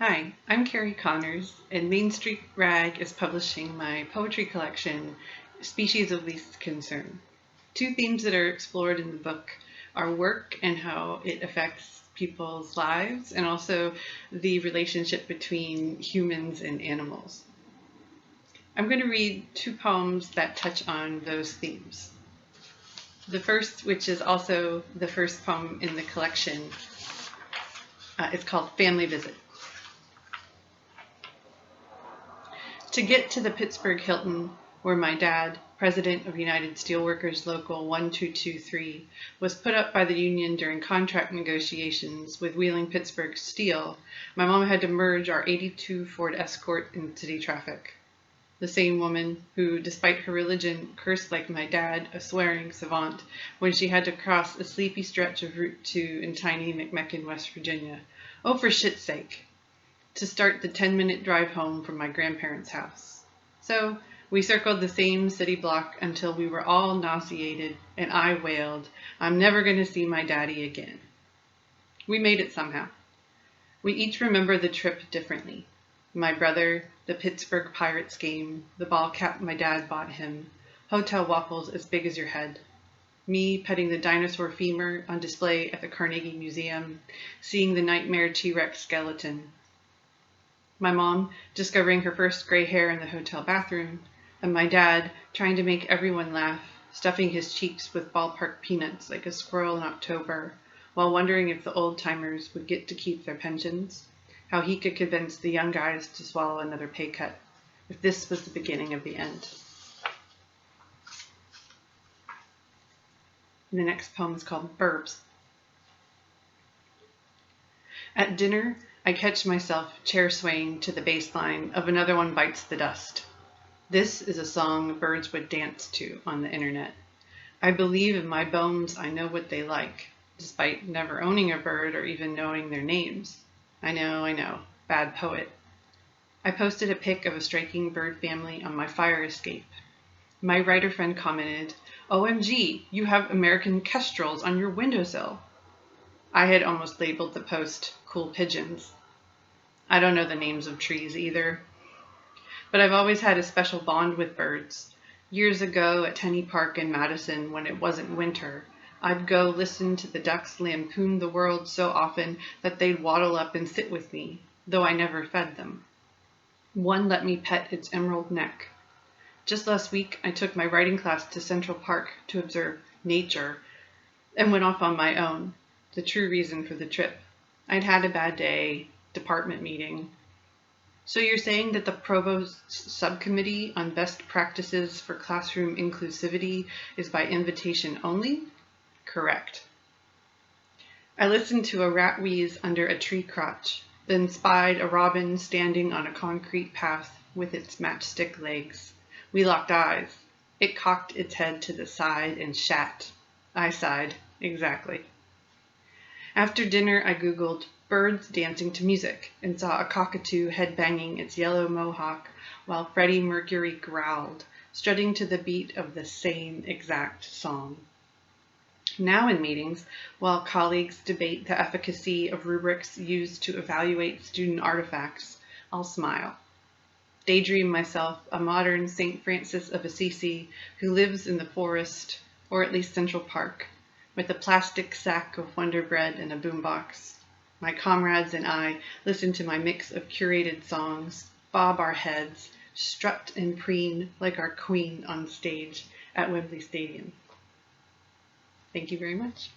Hi, I'm Carrie Connors, and Main Street Rag is publishing my poetry collection, Species of Least Concern. Two themes that are explored in the book are work and how it affects people's lives, and also the relationship between humans and animals. I'm going to read two poems that touch on those themes. The first, which is also the first poem in the collection, is called Family Visit. To get to the Pittsburgh Hilton, where my dad, president of United Steelworkers Local 1223, was put up by the union during contract negotiations with Wheeling Pittsburgh Steel, my mom had to merge our '82 Ford Escort in city traffic. The same woman who, despite her religion, cursed like my dad, a swearing savant, when she had to cross a sleepy stretch of Route 2 in tiny McMecken, West Virginia. Oh, for shit's sake! To start the 10-minute drive home from my grandparents' house. So we circled the same city block until we were all nauseated, and I wailed, "I'm never going to see my daddy again." We made it somehow. We each remember the trip differently. My brother, the Pittsburgh Pirates game, the ball cap my dad bought him, hotel waffles as big as your head. Me petting the dinosaur femur on display at the Carnegie Museum, seeing the nightmare T-Rex skeleton. My mom discovering her first gray hair in the hotel bathroom, and my dad trying to make everyone laugh, stuffing his cheeks with ballpark peanuts like a squirrel in October, while wondering if the old-timers would get to keep their pensions, how he could convince the young guys to swallow another pay cut, if this was the beginning of the end. And the next poem is called Burbs. At dinner, I catch myself chair swaying to the bass line of Another One Bites the Dust. This is a song birds would dance to on the internet. I believe in my bones I know what they like, despite never owning a bird or even knowing their names. I know, bad poet. I posted a pic of a striking bird family on my fire escape. My writer friend commented, "OMG, you have American kestrels on your windowsill." I had almost labeled the post "Cool Pigeons." I don't know the names of trees either. But I've always had a special bond with birds. Years ago at Tenney Park in Madison, when it wasn't winter, I'd go listen to the ducks lampoon the world so often that they'd waddle up and sit with me, though I never fed them. One let me pet its emerald neck. Just last week, I took my writing class to Central Park to observe nature and went off on my own. The true reason for the trip. I'd had a bad day, department meeting. So you're saying that the provost's subcommittee on best practices for classroom inclusivity is by invitation only? Correct. I listened to a rat wheeze under a tree crotch, then spied a robin standing on a concrete path with its matchstick legs. We locked eyes. It cocked its head to the side and shat. I sighed. Exactly. After dinner, I Googled birds dancing to music and saw a cockatoo headbanging its yellow mohawk while Freddie Mercury growled, strutting to the beat of the same exact song. Now in meetings, while colleagues debate the efficacy of rubrics used to evaluate student artifacts, I'll smile. Daydream myself a modern St. Francis of Assisi who lives in the forest, or at least Central Park, with a plastic sack of Wonder Bread and a boombox. My comrades and I listen to my mix of curated songs, bob our heads, strut and preen like our queen on stage at Wembley Stadium. Thank you very much.